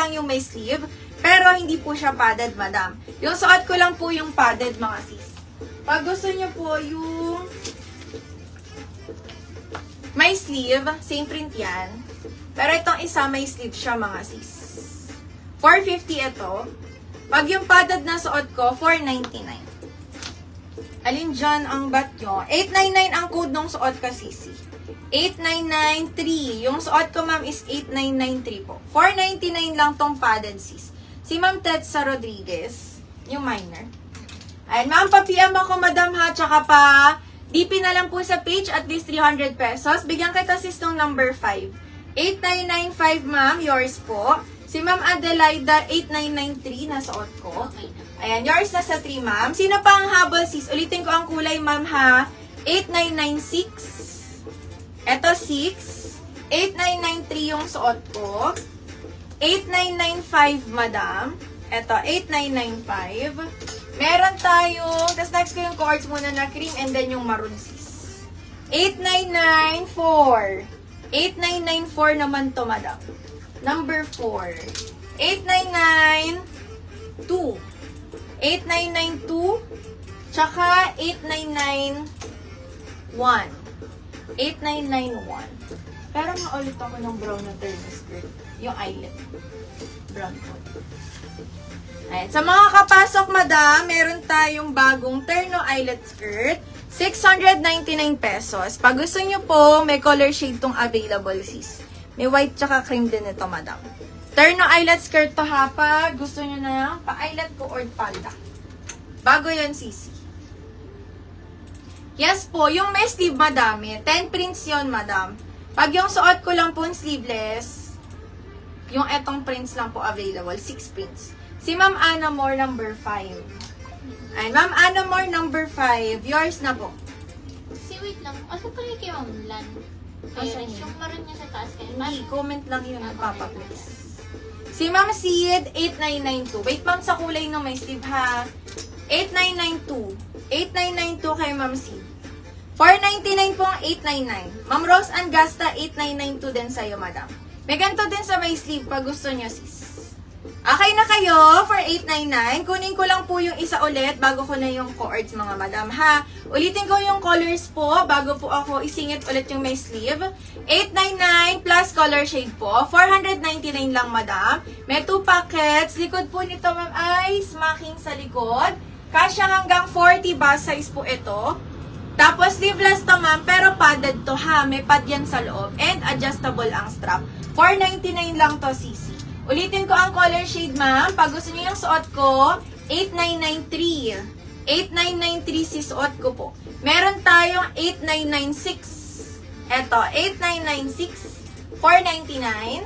lang yung may sleeve, pero hindi po siya padded, madam. Yung suot ko lang po yung padded, mga sis. Pag gusto nyo po yung may sleeve, same print yan. Pero itong isa may sleeve siya, mga sis. 450 ito. Pag yung padded na suot ko, 499. Alin dyan ang bat nyo? 899 ang code ng suot ko, sisi. 8993. Yung suot ko, ma'am, is 8993 po. 499 lang tong padded, sis. Si Ma'am Tetsa Rodriguez, yung minor. Ayan, ma'am, pa-PM ako, madam, ha? Tsaka pa, DP na lang po sa page, at least 300 pesos. Bigyan kita, sis, ng number 5. 8995, ma'am, yours po. Si Ma'am Adelaida, 8993 na suot ko. Ayan, yours na sa 3, ma'am. Sino pa ang habol, sis? Ulitin ko ang kulay, ma'am, ha? 8996. Ito, 6. 8993 yung suot ko. 8995, madam. Ito, 8995. Meron tayong, tas next ko yung cords muna na cream and then yung maroon, sis. 8994. 8994 naman to, madam. Number 4. 8992. 8992. Tsaka 8991. 8991. Pero maulit ako ng brown na turn skirt. Yung eyelet. Brown ko. Ayan. Sa mga kapasok, madam, meron tayong bagong terno eyelet skirt. 699 pesos. Pag gusto nyo po, may color shade tong available, sis. May white tsaka cream din ito, madam. Terno eyelet skirt to, ha. Pag gusto nyo na pa-eyelet ko or palda. Bago yan, sisi. Yes po, yung may sleeve, madami. 10 prints yon, madam. Pag yung suot ko lang po sleeveless, yung etong prints lang po available, 6 prints. Si Ma'am Anna Moore, number 5. Ay, Ma'am Anna Moore, number 5. Yours na po. Wait lang. Ano pala kay Ma'am Lan? Kaya yung maroon niya sa taas kayo. Hindi, comment lang yun, magpapa-please. Si Ma'am Sid, 8992. Wait, ma'am, sa kulay ng may sleeve, ha? 8992. 8992 kay Ma'am Sid. 499 po ang 899. Ma'am Rose Angasta, 8992 din sa'yo, madam. May ganito din sa may sleeve pag gusto nyo, sis. Okay na kayo for 899. Kunin ko lang po yung isa ulit bago ko na yung cords, mga madam, ha? Ulitin ko yung colors po bago po ako isingit ulit yung may sleeve. 899 plus color shade po. 499 lang, madam. May 2 packets. Likod po nito, ma'am, ay smacking sa likod. Kasya hanggang 40 bust size po ito. Tapos, sleeveless to, ma'am, pero padded to, ha? May pad yan sa loob. And adjustable ang strap. 499 lang to, sisi. Ulitin ko ang color shade, ma'am. Pag gusto niyo yung suot ko, 8993. 8993 si suot ko po. Meron tayong 8996. Eto, 8996. 499.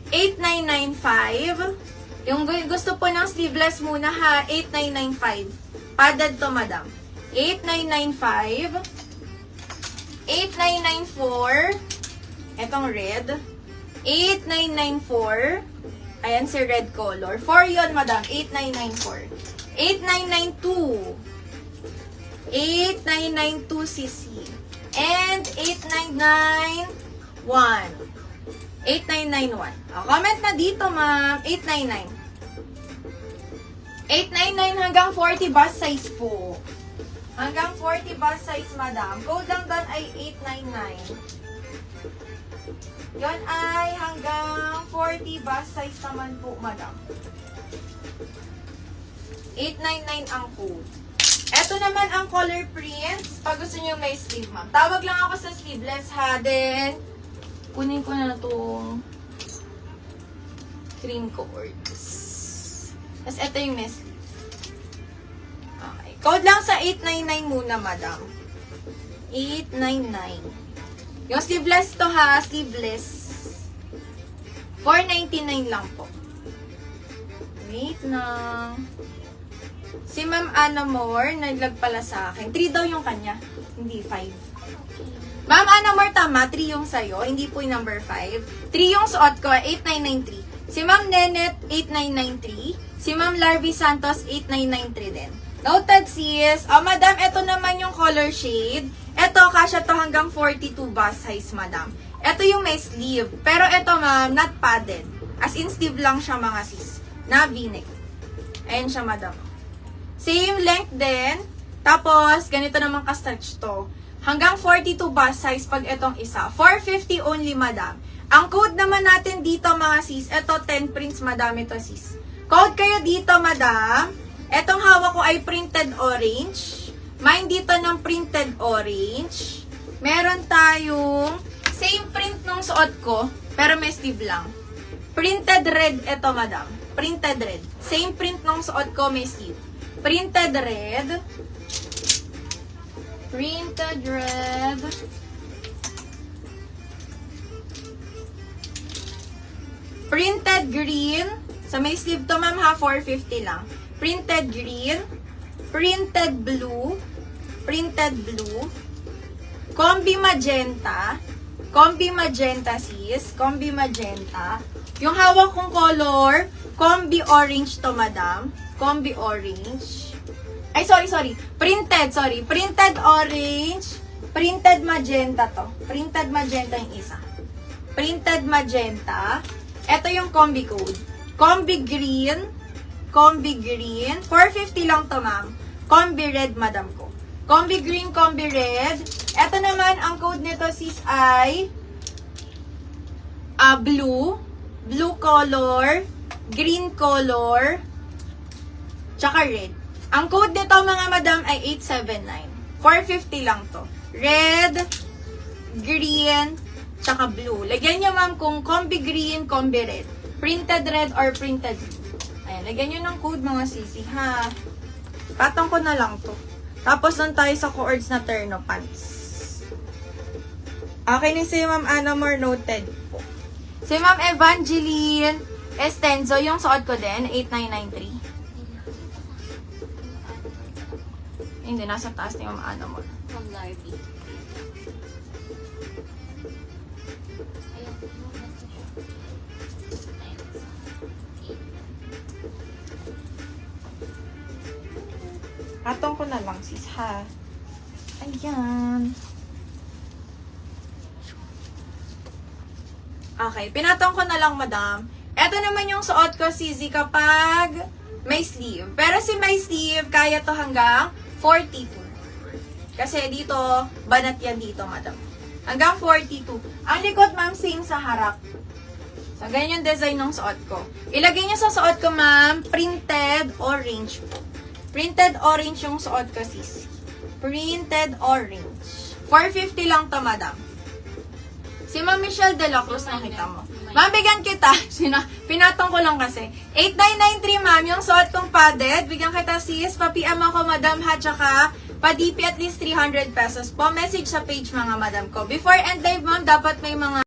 8995. Yung gusto po ng sleeveless muna, ha? 8995. Padded to, madam. 8995. 8994. Etong red. 8994. Ayan si red color. 4 yun, madam. 8994. 8992. 8992 cc. And 8991. 8991. Comment na dito, ma'am. 899. 899 hanggang 40 bust size po. Hanggang 40 bust size, madam. Code lang doon ay 899. Yon ay hanggang 40 bust size naman po, madam. 899 ang code. Ito naman ang color prints. Pag gusto nyo may sleeve, ma'am. Tawag lang ako sa sleeveless, ha. Then, kunin ko na itong cream cords. Tapos, ito yung may sleeve. Okay. Code lang sa 899 muna, madam. 899. Yung sleeveless to, ha. Sleeveless. 499 lang po. Wait lang. Si Ma'am Anna Moore, naglag pala sa akin. 3 daw yung kanya. Hindi 5. Ma'am Anna Moore, tama. 3 yung sa'yo. Hindi po yung number 5. 3 yung suot ko, 8993. Si Ma'am Nenet, 8993. Si Ma'am Larvy Santos, 8993 din. Noted, sis. Madam, ito naman yung color shade. Ito, kasya to hanggang 42 bust size, madam. Ito yung may sleeve. Pero ito, ma'am, not padded. As in, sleeve lang siya mga sis. Na v-neck. Ayan siya, madam. Same length din. Tapos, ganito naman ka-stretch to. Hanggang 42 bust size pag itong isa. 450 only, madam. Ang code naman natin dito, mga sis, ito 10 prints, madam, ito sis. Code kayo dito, madam. Etong hawak ko ay printed orange. Mine dito ng printed orange. Meron tayong same print nung suot ko, pero may sleeve lang. Printed red, ito, madam. Printed red. Same print nung suot ko, may sleeve. Printed red. Printed red. Printed green. Sa may sleeve to, ma'am, ha, 450 lang. Printed green. Printed blue. Printed blue. Combi magenta. Combi magenta, sis. Combi magenta. Yung hawak kong color, combi orange to, madam. Combi orange. Ay, sorry. Printed, sorry. Printed orange. Printed magenta to. Printed magenta yung isa. Printed magenta. Ito yung combi code. Combi green. Combi green. 450 lang to, ma'am. Combi red, madam ko. Combi green, combi red. Ito naman, ang code nito, sis, ay blue. Blue color. Green color. Tsaka red. Ang code nito, mga madam, ay 879. 450 lang to. Red, green, tsaka blue. Lagyan nyo, ma'am, kung combi green, combi red. Printed red or printed blue. Ayan, lagyan nyo ng code, mga sisi, ha? Patong ko na lang to. Tapos, doon tayo sa coords na terno pants. Okay ni si Ma'am Anamor, noted po. Si Ma'am Evangeline Estenzo, yung suot ko din, 8993. Hindi, nasa taas ni Ma'am Anamor. From Larby. Ayun, nasa siya. Patong ko na lang, sis, ha? Ayan. Okay, pinatong ko na lang, madam. Ito naman yung suot ko, sisi, kapag may sleeve. Pero si may sleeve, kaya to hanggang 42. Kasi dito, banat yan dito, madam. Hanggang 42. Ang likod, ma'am, same sa harap. So, ganyan yung design ng suot ko. Ilagay nyo sa suot ko, ma'am, printed orange po. Printed orange yung suot ko, sis. Printed orange. 450 lang to, madam. Si Ma'am Michelle De La Cruz, nakita mo. Ma'am, bigyan kita. Pinatong ko lang kasi. 8993, ma'am, yung suot kong padded. Bigyan kita, sis. Papiam ako, madam, ha, tsaka pa-DP at least 300 pesos po. Message sa page, mga madam ko. Before end live, ma'am, dapat may mga